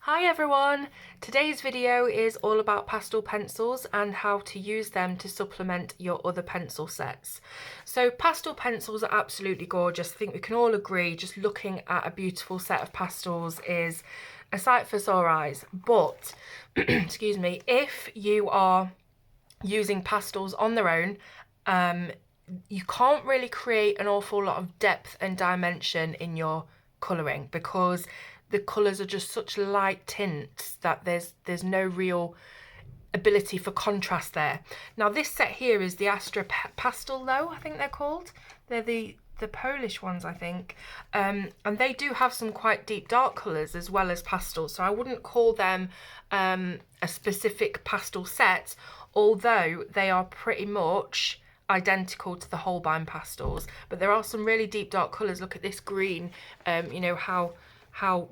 Hi everyone! Today's video is all about pastel pencils and how to use them to supplement your other pencil sets. So pastel pencils are absolutely gorgeous. I think we can all agree just looking at a beautiful set of pastels is a sight for sore eyes. But, excuse me, if you are using pastels on their own, you can't really create an awful lot of depth and dimension in your colouring because the colours are just such light tints that there's no real ability for contrast there. Now this set here is the Astra Pastel though, I think they're called. They're the Polish ones, I think. And they do have some quite deep dark colours as well as pastels, so I wouldn't call them a specific pastel set, although they are pretty much identical to the Holbein pastels. But there are some really deep dark colours. Look at this green, you know how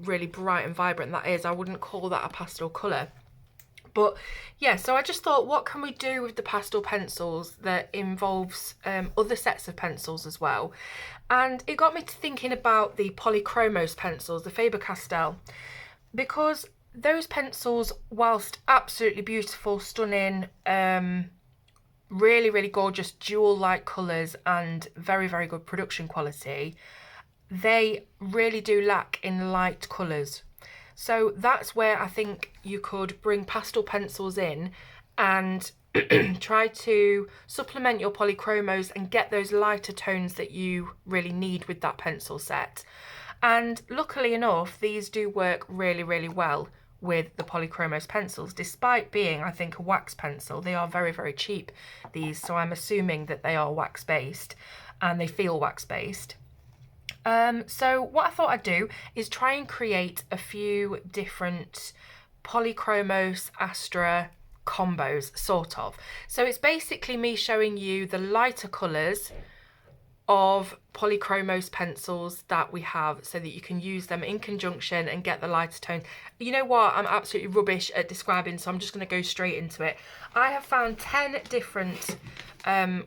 really bright and vibrant that is. I wouldn't call that a pastel colour. But yeah, so I just thought, what can we do with the pastel pencils that involves other sets of pencils as well? And it got me to thinking about the Polychromos pencils, the Faber-Castell, because those pencils, whilst absolutely beautiful, stunning, really gorgeous jewel-like colours and very good production quality, they really do lack in light colours. So that's where I think you could bring pastel pencils in and try to supplement your Polychromos and get those lighter tones that you really need with that pencil set. And luckily enough, these do work really well with the Polychromos pencils. Despite being, I think, a wax pencil, they are very cheap, these, so I'm assuming that they are wax based and they feel wax based. So what I thought I'd do is try and create a few different Polychromos Astra combos, sort of. So it's basically me showing you the lighter colours of Polychromos pencils that we have so that you can use them in conjunction and get the lighter tone. You know what, I'm absolutely rubbish at describing, so I'm just going to go straight into it. I have found 10 different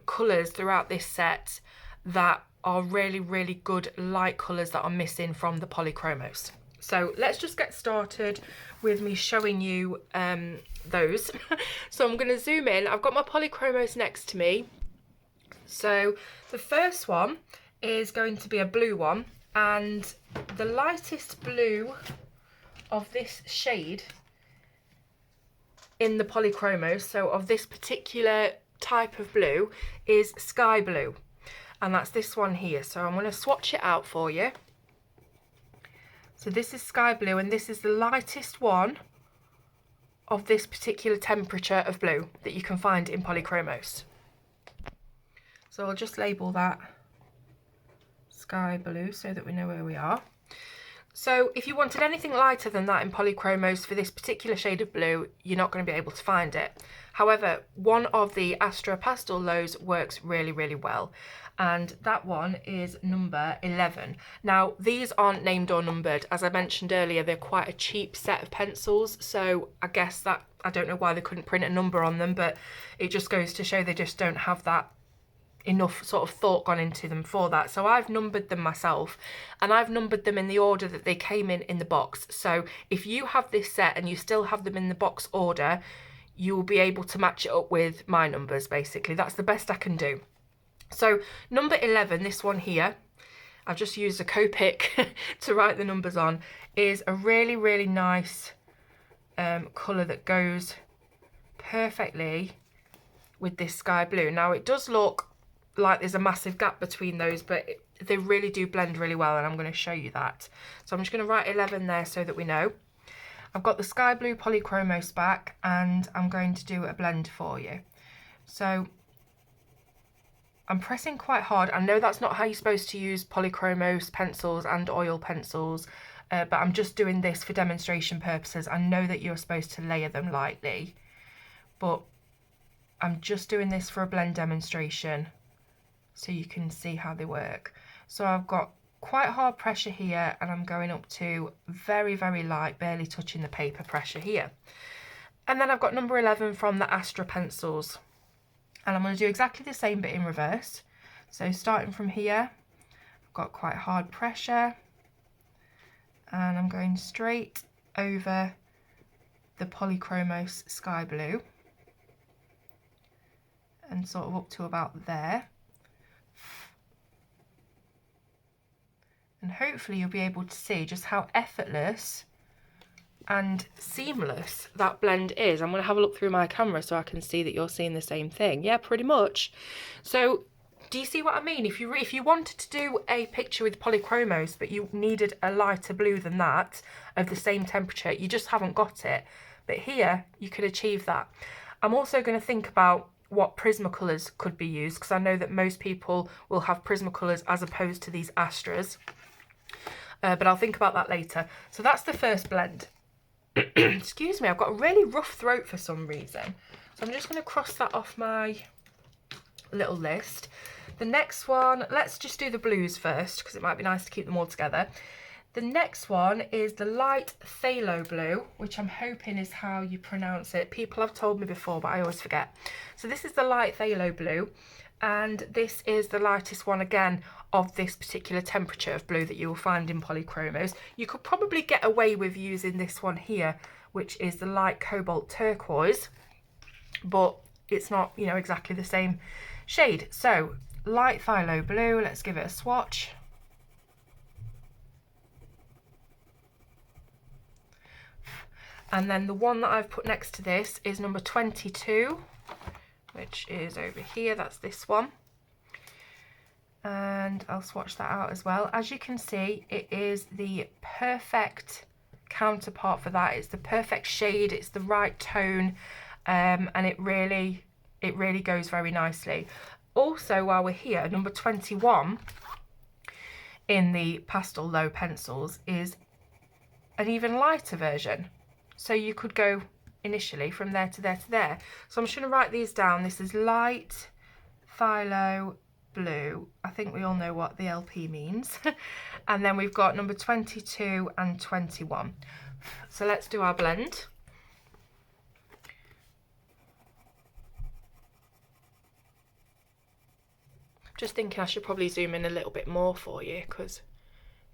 colours throughout this set that are really good light colours that are missing from the Polychromos. So let's just get started with me showing you those. So I'm going to zoom in. I've got my Polychromos next to me. So the first one is going to be a blue one, and the lightest blue of this shade in the Polychromos, so of this particular type of blue, is sky blue. And that's this one here. So I'm going to swatch it out for you. So this is sky blue, and this is the lightest one of this particular temperature of blue that you can find in Polychromos. So I'll just label that sky blue so that we know where we are. So if you wanted anything lighter than that in Polychromos for this particular shade of blue, you're not going to be able to find it. However, one of the Astra Pastel lows works really well, and that one is number 11. Now, these aren't named or numbered. As I mentioned earlier, they're quite a cheap set of pencils, so I guess that, I don't know why they couldn't print a number on them, but it just goes to show they just don't have that enough sort of thought gone into them for that. So I've numbered them myself, and I've numbered them in the order that they came in the box. So if you have this set and you still have them in the box order, you will be able to match it up with my numbers. Basically, that's the best I can do. So number 11, this one here, I've just used a Copic to write the numbers on, is a really nice colour that goes perfectly with this sky blue. Now it does look like there's a massive gap between those, but they really do blend really well, and I'm going to show you that. So I'm just going to write 11 there so that we know. I've got the sky blue Polychromos back, and I'm going to do a blend for you. So I'm pressing quite hard. I know that's not how you're supposed to use Polychromos pencils and oil pencils, but I'm just doing this for demonstration purposes. I know that you're supposed to layer them lightly, but I'm just doing this for a blend demonstration so you can see how they work. So I've got quite hard pressure here, and I'm going up to very light, barely touching the paper pressure here. And then I've got number 11 from the Astra pencils, and I'm going to do exactly the same but in reverse. So starting from here, I've got quite hard pressure, and I'm going straight over the Polychromos Sky Blue and sort of up to about there. And hopefully you'll be able to see just how effortless and seamless that blend is. I'm going to have a look through my camera so I can see that you're seeing the same thing. Yeah, pretty much. So do you see what I mean? If you wanted to do a picture with Polychromos but you needed a lighter blue than that of the same temperature, you just haven't got it. But here you could achieve that. I'm also going to think about what Prismacolors could be used, because I know that most people will have Prismacolors as opposed to these Astras. But I'll think about that later. So that's the first blend. Excuse me, I've got a really rough throat for some reason. So I'm just going to cross that off my little list. The next one, let's just do the blues first, because it might be nice to keep them all together. The next one is the light phthalo blue, which I'm hoping is how you pronounce it. People have told me before, but I always forget. So this is the light phthalo blue, and this is the lightest one again of this particular temperature of blue that you will find in Polychromos. You could probably get away with using this one here, which is the light cobalt turquoise, but it's not, you know, exactly the same shade. So light phthalo blue, let's give it a swatch. And then the one that I've put next to this is number 22, which is over here. That's this one. And I'll swatch that out as well. As you can see, it is the perfect counterpart for that. It's the perfect shade, it's the right tone, and it really goes very nicely. Also, while we're here, number 21 in the pastel low pencils is an even lighter version. So you could go initially from there to there to there. So I'm just going to write these down. This is light phthalo blue. I think we all know what the LP means. And then we've got number 22 and 21. So let's do our blend. Just thinking I should probably zoom in a little bit more for you, because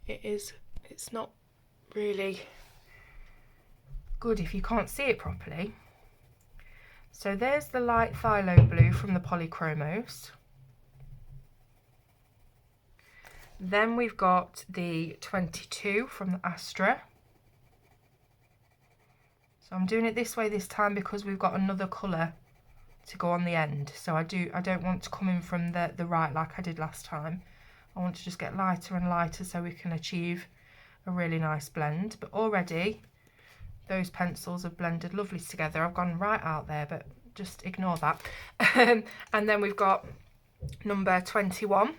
it's not really good if you can't see it properly. So there's the light phthalo blue from the Polychromos. Then we've got the 22 from the Astra. So I'm doing it this way this time because we've got another colour to go on the end. So I don't want to come in from the right like I did last time. I want to just get lighter and lighter so we can achieve a really nice blend. But already those pencils have blended lovely together. I've gone right out there, but just ignore that. And then we've got number 21.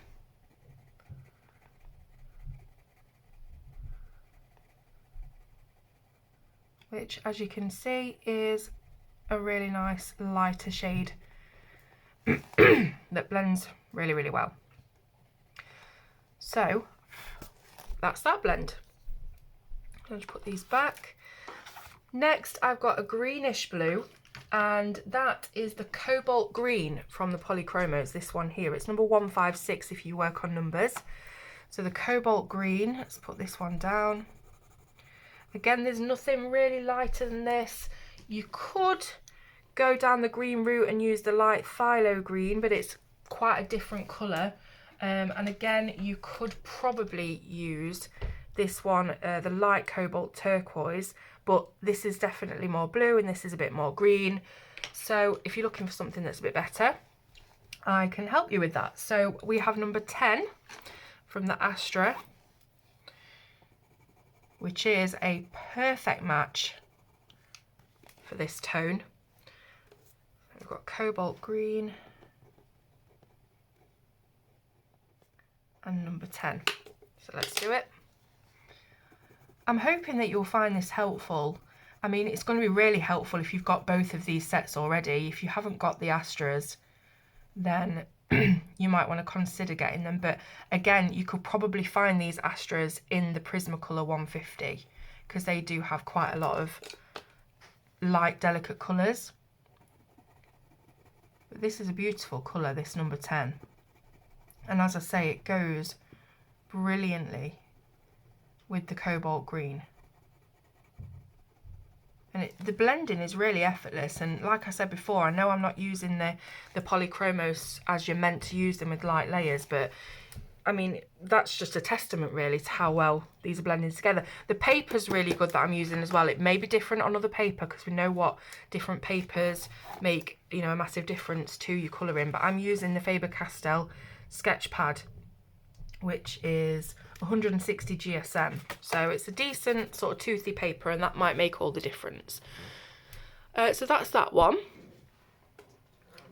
Which, as you can see, is a really nice lighter shade that blends really, really well. So that's that blend. I'll just put these back. Next, I've got a greenish blue, and that is the cobalt green from the Polychromos, this one here. It's number 156 if you work on numbers. So the cobalt green, let's put this one down. Again, there's nothing really lighter than this. You could go down the green route and use the light phthalo green, but it's quite a different colour. And again, you could probably use this one, the light cobalt turquoise, but this is definitely more blue and this is a bit more green. So if you're looking for something that's a bit better, I can help you with that. So we have number 10 from the Astra, which is a perfect match for this tone. We've got cobalt green and number 10. So let's do it. I'm hoping that you'll find this helpful. I mean, it's going to be really helpful if you've got both of these sets already. If you haven't got the Astras, then you might want to consider getting them. But again, you could probably find these Astras in the Prismacolor 150 because they do have quite a lot of light, delicate colours. But this is a beautiful colour, this number 10. And as I say, it goes brilliantly with the cobalt green. And the blending is really effortless, and like I said before, I know I'm not using the polychromos as you're meant to use them with light layers, but I mean, that's just a testament really to how well these are blending together. The paper's really good that I'm using as well. It may be different on other paper because we know what different papers make, you know, a massive difference to your colouring, but I'm using the Faber-Castell sketch pad, which is 160 GSM, so it's a decent sort of toothy paper, and that might make all the difference. So that's that one.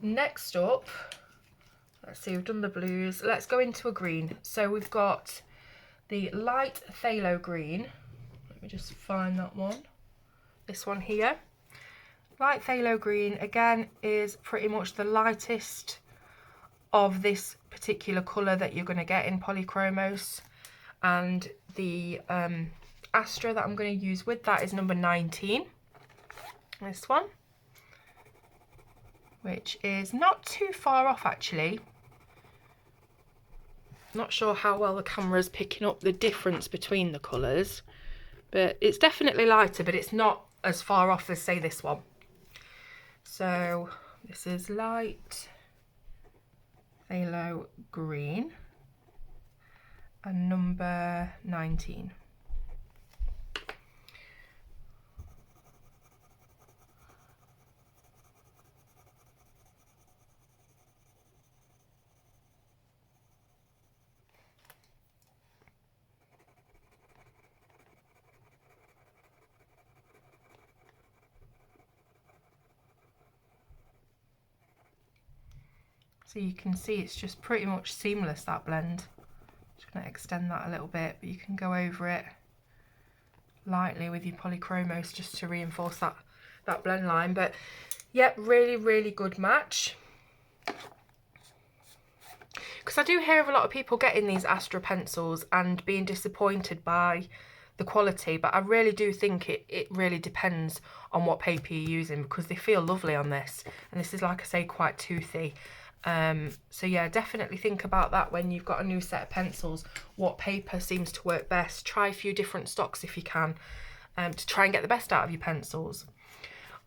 Next up, let's see, we've done the blues. Let's go into a green. So we've got the light phthalo green. Let me just find that one. This one here. Light phthalo green, again, is pretty much the lightest of this particular colour that you're going to get in polychromos. And the Astra that I'm going to use with that is number 19. This one. Which is not too far off actually. Not sure how well the camera's picking up the difference between the colours, but it's definitely lighter, but it's not as far off as say this one. So this is light phthalo green and number 19. So you can see it's just pretty much seamless, that blend. Just going to extend that a little bit, but you can go over it lightly with your polychromos just to reinforce that blend line. But yeah, really good match. Because I do hear of a lot of people getting these Astra pencils and being disappointed by the quality, but I really do think it really depends on what paper you're using, because they feel lovely on this, and this is, like I say, quite toothy. So yeah, definitely think about that when you've got a new set of pencils, what paper seems to work best. Try a few different stocks if you can, to try and get the best out of your pencils.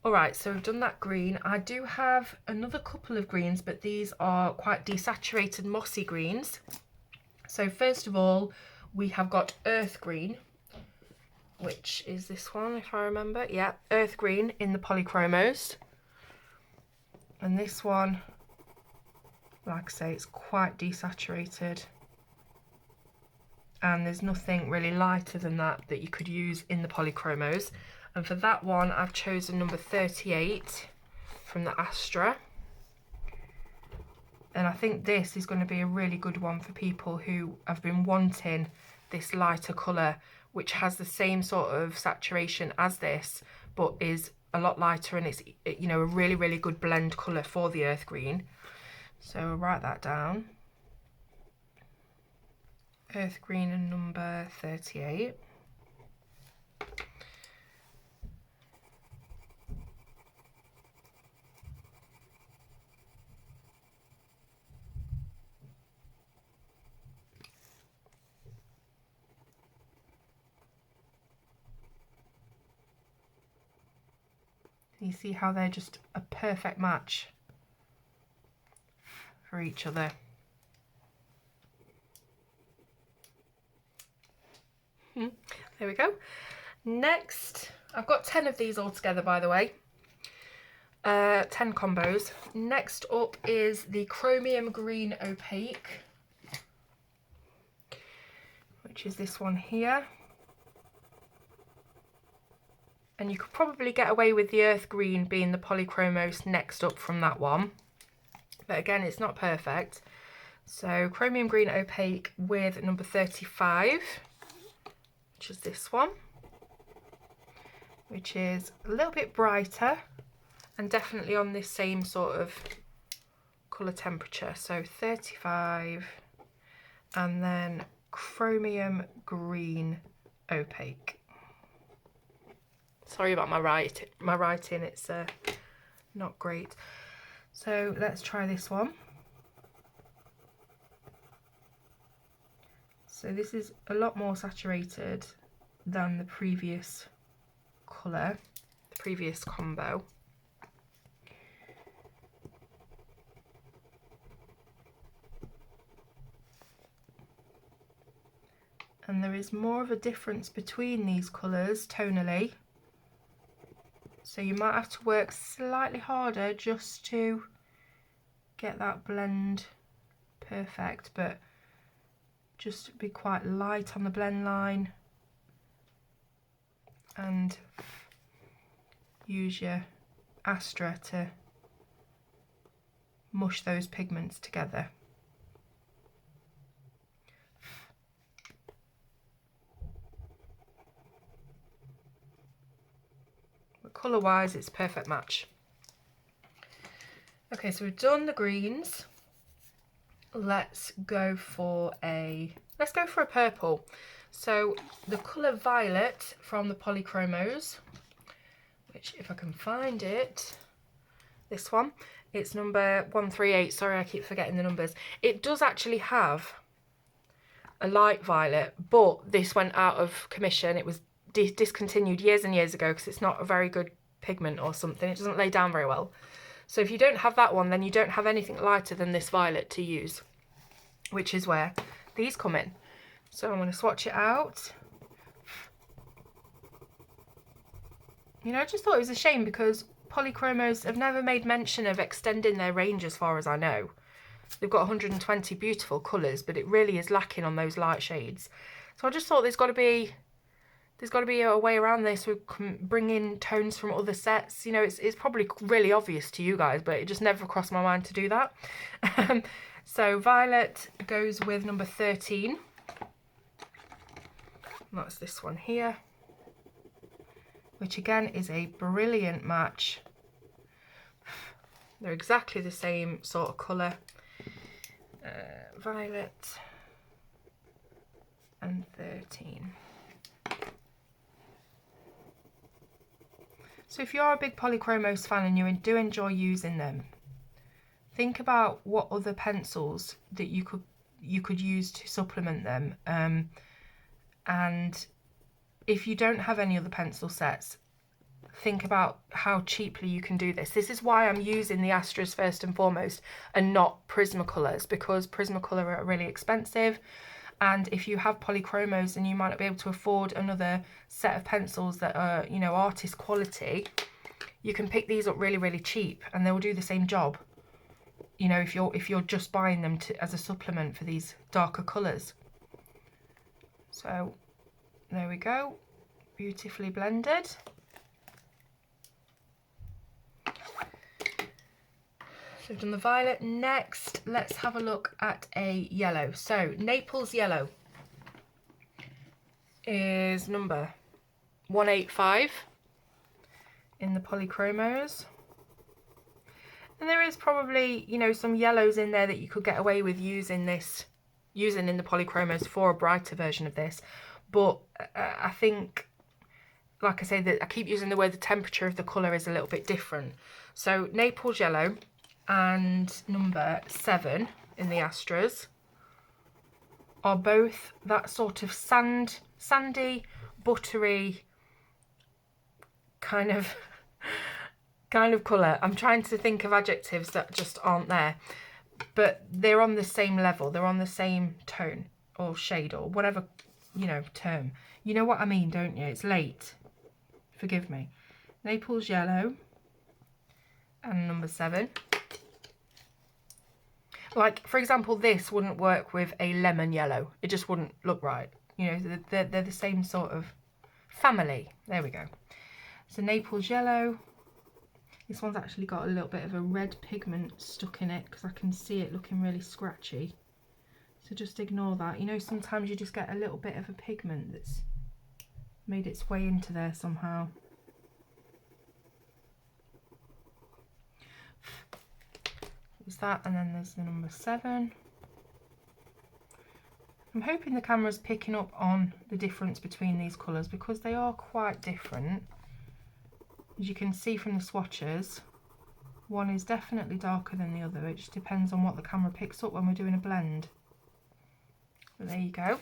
Alright, so we've done that green. I do have another couple of greens, but these are quite desaturated mossy greens. So first of all, we have got earth green, which is this one if I remember. Yeah, earth green in the polychromos. And this one, like I say, it's quite desaturated, and there's nothing really lighter than that you could use in the polychromos. And for that one, I've chosen number 38 from the Astra. And I think this is going to be a really good one for people who have been wanting this lighter colour, which has the same sort of saturation as this, but is a lot lighter, and it's, you know, a really good blend colour for the earth green. So I'll write that down. Earth green and number 38. You see how they're just a perfect match for each other. There we go. Next, I've got 10 of these all together, by the way. 10 combos. Next up is the Chromium Green Opaque, which is this one here. And you could probably get away with the earth green being the polychromos next up from that one. But again, it's not perfect. So Chromium Green Opaque with number 35, which is this one, which is a little bit brighter and definitely on this same sort of colour temperature. So 35, and then Chromium Green Opaque. Sorry about my writing, it's not great. So let's try this one. So this is a lot more saturated than the previous colour, the previous combo. And there is more of a difference between these colours tonally. So you might have to work slightly harder just to get that blend perfect, but just be quite light on the blend line and use your Astra to mush those pigments together. But colour wise it's a perfect match. Okay, so we've done the greens. Let's go for a purple. So the colour violet from the Polychromos, which if I can find it, this one, it's number 138. Sorry, I keep forgetting the numbers. It does actually have a light violet, but this went out of commission. It was discontinued years and years ago because it's not a very good pigment or something. It doesn't lay down very well. So if you don't have that one, then you don't have anything lighter than this violet to use, which is where these come in. So I'm going to swatch it out. You know, I just thought it was a shame because Polychromos have never made mention of extending their range as far as I know. They've got 120 beautiful colours, but it really is lacking on those light shades. So I just thought there's got to be a way around this. We can bring in tones from other sets. You know, it's probably really obvious to you guys, but it just never crossed my mind to do that. So violet goes with number 13. That's this one here, which again is a brilliant match. They're exactly the same sort of colour. Violet and 13. So if you're a big Polychromos fan and you do enjoy using them, think about what other pencils that you could use to supplement them. And if you don't have any other pencil sets, think about how cheaply you can do this. This is why I'm using the Astras first and foremost and not Prismacolors, because Prismacolor are really expensive. And if you have Polychromos and you might not be able to afford another set of pencils that are, you know, artist quality, you can pick these up really, really cheap and they will do the same job. You know, if you're just buying them as a supplement for these darker colours. So there we go, beautifully blended. So we've done the violet. Next, let's have a look at a yellow. So Naples yellow is number 185 in the Polychromos. And there is probably, you know, some yellows in there that you could get away with using in the Polychromos for a brighter version of this. But I think, like I say, that I keep using the word the temperature of the colour is a little bit different. So Naples yellow and number 7 in the Astras are both that sort of sandy, buttery kind of colour. I'm trying to think of adjectives that just aren't there, but they're on the same level. They're on the same tone or shade or whatever, you know, term. You know what I mean, don't you? It's late. Forgive me. Naples yellow and number 7. Like, for example, this wouldn't work with a lemon yellow. It just wouldn't look right. You know, they're the same sort of family. There we go. So Naples yellow. This one's actually got a little bit of a red pigment stuck in it because I can see it looking really scratchy. So just ignore that. You know, sometimes you just get a little bit of a pigment that's made its way into there somehow. There's that, and then there's the number 7. I'm hoping the camera's picking up on the difference between these colours because they are quite different. As you can see from the swatches, one is definitely darker than the other. It just depends on what the camera picks up when we're doing a blend. But there you go.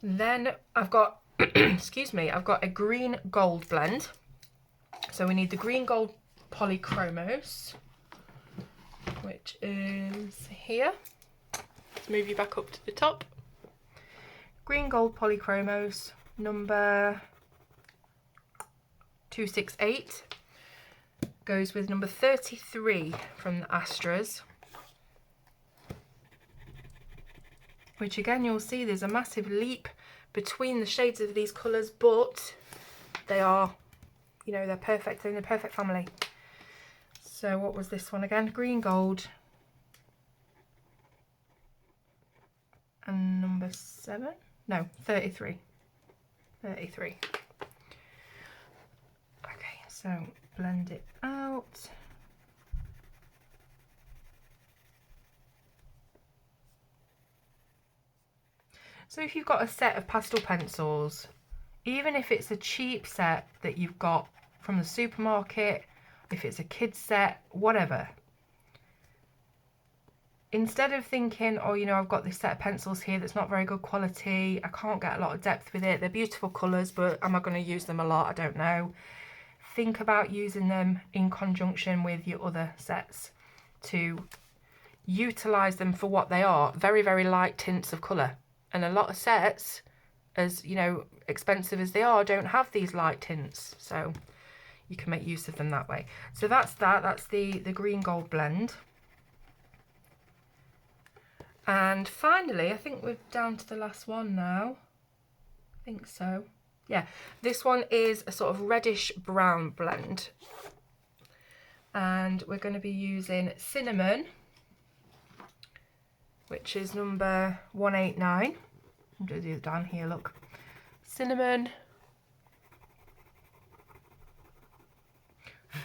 Then I've got excuse me, I've got a green gold blend. So we need the green gold polychromos, which is here. Let's move you back up to the top. Green gold polychromos, number 268, goes with number 33 from the Astras. Which again, you'll see there's a massive leap between the shades of these colours, but they are, you know, they're perfect, they're in the perfect family. So what was this one again? Green gold. And number 7? No, 33. 33. Okay, so blend it out. So if you've got a set of pastel pencils, even if it's a cheap set that you've got from the supermarket, if it's a kid's set, whatever, instead of thinking, oh, you know, I've got this set of pencils here that's not very good quality, I can't get a lot of depth with it, they're beautiful colours, but am I going to use them a lot? I don't know. Think about using them in conjunction with your other sets to utilise them for what they are, very, very light tints of colour. And a lot of sets, as you know, expensive as they are, don't have these light tints, so you can make use of them that way. So that's the green gold blend. And finally, I think we're down to the last one now. I think so. Yeah, this one is a sort of reddish brown blend. And we're going to be using cinnamon, which is number 189. I'll do it down here, look. Cinnamon.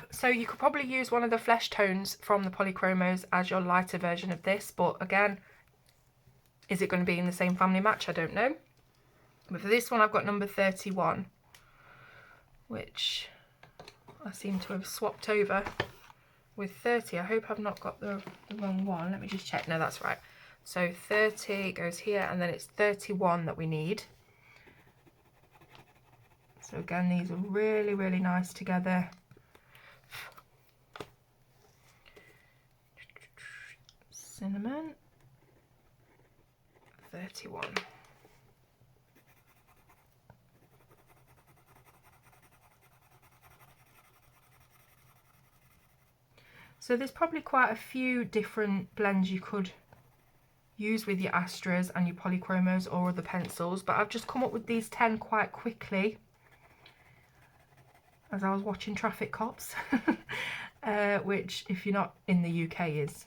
So you could probably use one of the flesh tones from the polychromos as your lighter version of this, but again, is it going to be in the same family match? I don't know. But for this one, I've got number 31, which I seem to have swapped over with 30. I hope I've not got the wrong one. Let me just check. No, that's right. So 30 goes here, and then it's 31 that we need. So again, these are really, really nice together. Cinnamon, 31. So there's probably quite a few different blends you could use with your Astras and your polychromos or other pencils, but I've just come up with these 10 quite quickly as I was watching Traffic Cops, which, if you're not in the UK, is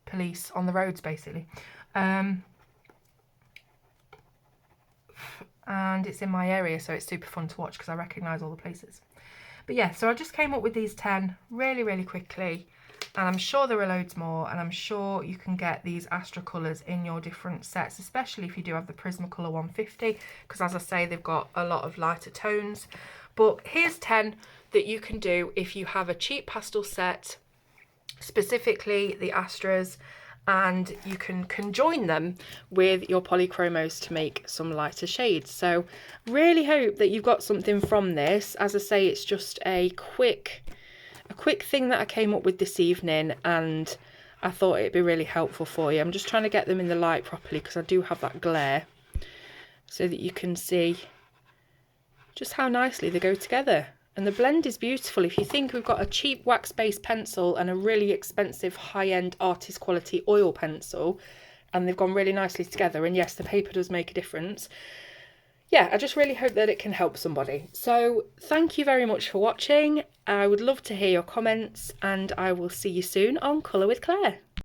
police on the roads basically. And it's in my area, so it's super fun to watch because I recognise all the places. But yeah, so I just came up with these 10 really, really quickly, and I'm sure there are loads more, and I'm sure you can get these Astra colours in your different sets, especially if you do have the Prismacolor 150, because as I say, they've got a lot of lighter tones. But here's 10 that you can do if you have a cheap pastel set, specifically the Astras, and you can conjoin them with your polychromos to make some lighter shades. So really hope that you've got something from this. As I say, it's just a quick thing that I came up with this evening, and I thought it'd be really helpful for you. I'm just trying to get them in the light properly because I do have that glare, so that you can see just how nicely they go together. And the blend is beautiful. If you think we've got a cheap wax-based pencil and a really expensive high-end artist quality oil pencil, and they've gone really nicely together, and yes, the paper does make a difference. Yeah, I just really hope that it can help somebody. So thank you very much for watching. I would love to hear your comments, and I will see you soon on Colour with Claire.